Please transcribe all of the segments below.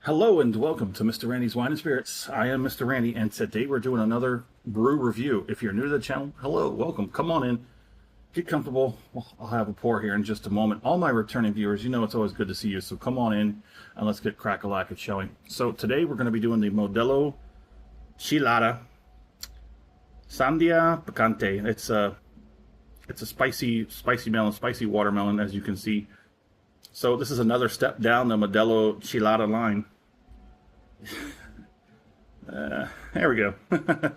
Hello and welcome to Mr. Randy's Wine and Spirits. I am Mr. Randy, and today we're doing another brew review. If you're new to the channel, hello, welcome. Come on in, get comfortable. I'll have a pour here in just a moment. All my returning viewers, you know it's always good to see you, so come on in and let's get crack-a-lack, shall we? So today we're going to be doing the Modelo Chelada Sandia Picante. It's a spicy melon, spicy watermelon, as you can see. So this is another step down the Modelo Chelada line. There we go. It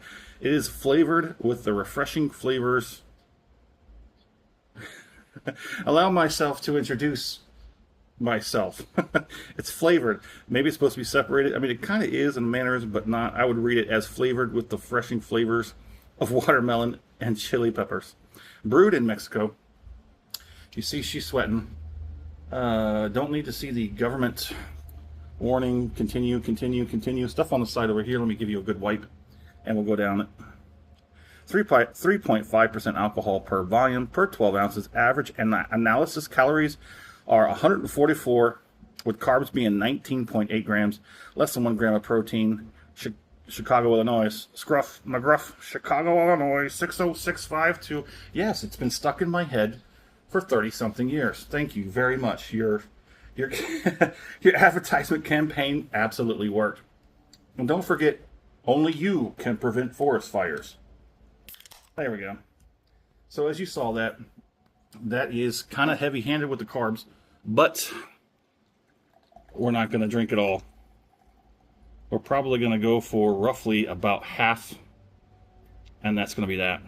is flavored with the refreshing flavors. Allow myself to introduce myself. It's flavored. Maybe it's supposed to be separated. I mean, it kind of is in manners, but not. I would read it as flavored with the refreshing flavors of watermelon and chili peppers. Brewed in Mexico. You see she's sweating. Don't need to see the government warning, continue stuff on the side over here. Let me give you a good wipe and we'll go down it. 3.5% alcohol per volume per 12 ounces. Average and analysis calories are 144, with carbs being 19.8 grams, less than 1 gram of protein. Chicago, Illinois. Scruff McGruff, Chicago, Illinois, 60652. Yes, it's been stuck in my head for 30-something years. Thank you very much. Your your advertisement campaign absolutely worked. And don't forget, only you can prevent forest fires. There we go. So as you saw, that is kind of heavy-handed with the carbs, but we're not going to drink it all. We're probably going to go for roughly about half, and that's going to be that.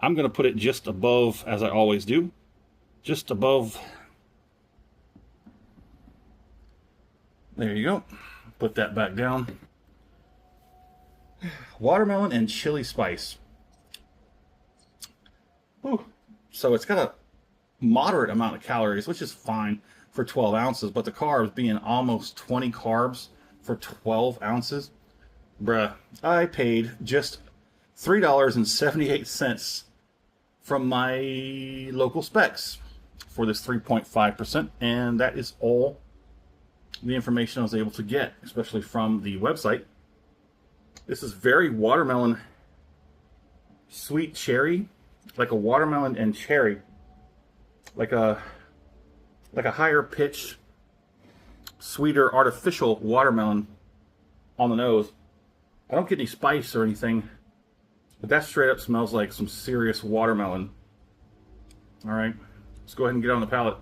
I'm going to put it just above, as I always do, just above. There you go. Put that back down. Watermelon and chili spice. Ooh. So it's got a moderate amount of calories, which is fine for 12 ounces, but the carbs being almost 20 carbs for 12 ounces. Bruh, I paid just $3.78 from my local specs for this 3.5%, and that is all the information I was able to get, especially from the website. This is very watermelon, sweet cherry, like a watermelon and cherry, like a higher pitch, sweeter artificial watermelon on the nose. I don't get any spice or anything, but that straight up smells like some serious watermelon. All right, let's go ahead and get on the palate.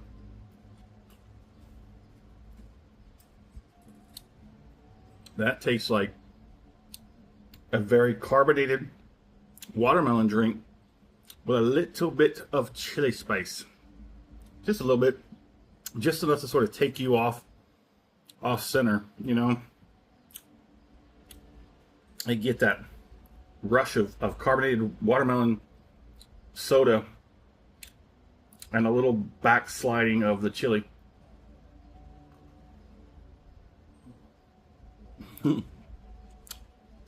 That tastes like a very carbonated watermelon drink with a little bit of chili spice. Just a little bit. Just enough to sort of take you off center, you know. I get that rush of carbonated watermelon soda and a little backsliding of the chili.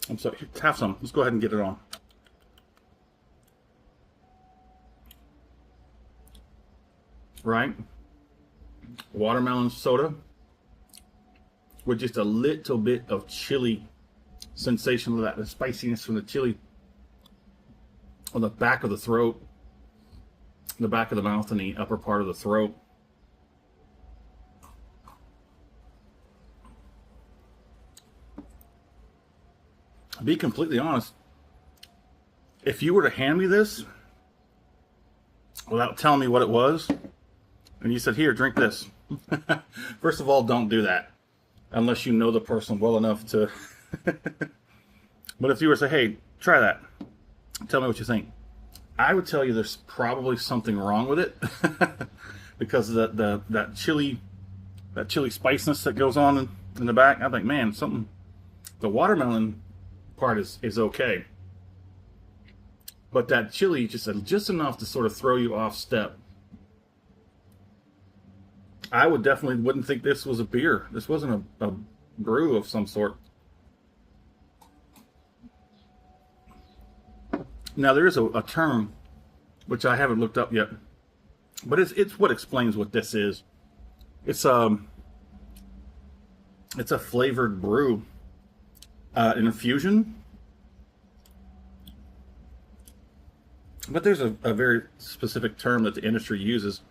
I'm sorry, have some. Let's go ahead and get it on. Right? Watermelon soda with just a little bit of chili sensation of that, the spiciness from the chili on the back of the throat, the back of the mouth, and the upper part of the throat. Be completely honest, if you were to hand me this without telling me what it was, and you said, here, drink this. First of all, don't do that unless you know the person well enough to. But if you were to say, hey, try that, tell me what you think, I would tell you there's probably something wrong with it because of that chili spiciness that goes on in the back. I think, man, the watermelon part is okay, but that chili just enough to sort of throw you off step. I wouldn't think this was a beer. This wasn't a brew of some sort. Now there is a term which I haven't looked up yet, but it's what explains what this is. It's It's a flavored brew, an infusion. But there's a very specific term that the industry uses.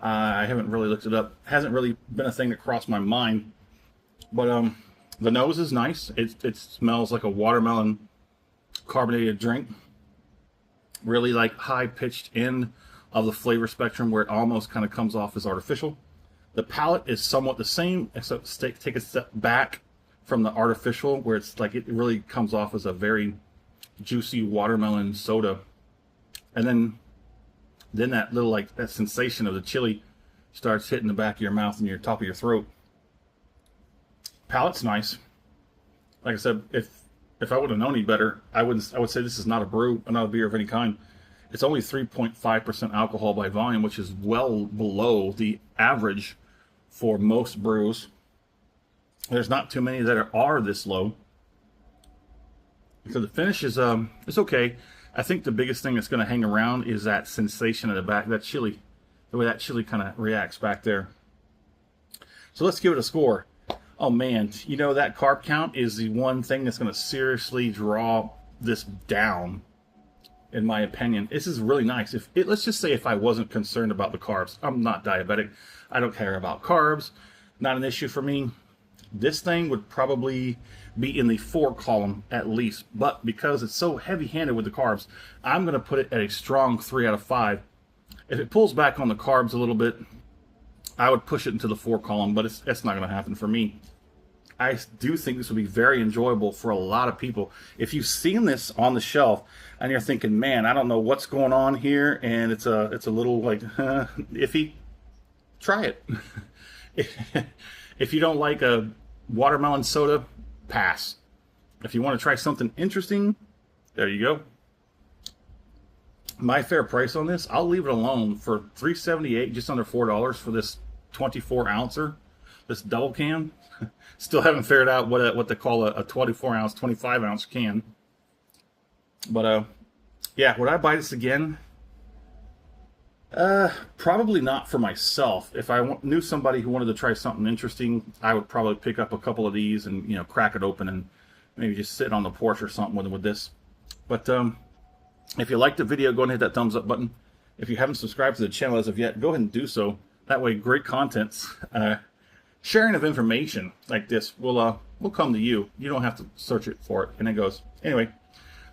I haven't really looked it up. Hasn't really been a thing that crossed my mind. But the nose is nice. It smells like a watermelon carbonated drink. Really like high-pitched end of the flavor spectrum where it almost kind of comes off as artificial. The palate is somewhat the same, except take a step back from the artificial where it's like it really comes off as a very juicy watermelon soda. And then that little like that sensation of the chili starts hitting the back of your mouth and your top of your throat. Palate's nice. Like I said, if I would have known any better, I would say this is not a brew, not a beer of any kind. It's only 3.5% alcohol by volume, which is well below the average for most brews. There's not too many that are this low. So the finish is it's okay. I think the biggest thing that's going to hang around is that sensation in the back, that chili, the way that chili kind of reacts back there. So let's give it a score. Oh man, you know, that carb count is the one thing that's going to seriously draw this down, in my opinion. This is really nice. Let's just say if I wasn't concerned about the carbs, I'm not diabetic, I don't care about carbs, not an issue for me. This thing would probably be in the 4 column at least, but because it's so heavy-handed with the carbs, I'm going to put it at a strong 3 out of 5. If it pulls back on the carbs a little bit, I would push it into the 4 column, but that's not going to happen for me. I do think this would be very enjoyable for a lot of people. If you've seen this on the shelf and you're thinking, man, I don't know what's going on here, and it's a little like iffy, try it. If you don't like a watermelon soda, pass. If you want to try something interesting, there you go. My fair price on this, I'll leave it alone for $3.78, just under $4 for this 24 ouncer, this double can. Still haven't figured out what they call a 24 ounce, 25 ounce can. But yeah, would I buy this again? Probably not for myself. If I knew somebody who wanted to try something interesting, I would probably pick up a couple of these and, you know, crack it open and maybe just sit on the porch or something with this. But if you liked the video, go ahead and hit that thumbs up button. If you haven't subscribed to the channel as of yet, go ahead and do so. That way, great contents, sharing of information like this will come to you. You don't have to search it for it, and it goes. Anyway,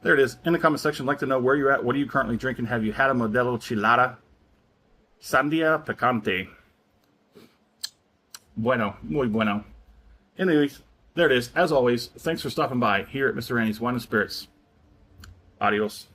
there it is. In the comment section, I'd like to know where you're at. What are you currently drinking? Have you had a Modelo Chelada Sandia Picante? Bueno, muy bueno. Anyways, there it is. As always, thanks for stopping by here at Mr. Randy's Wine and Spirits. Adios.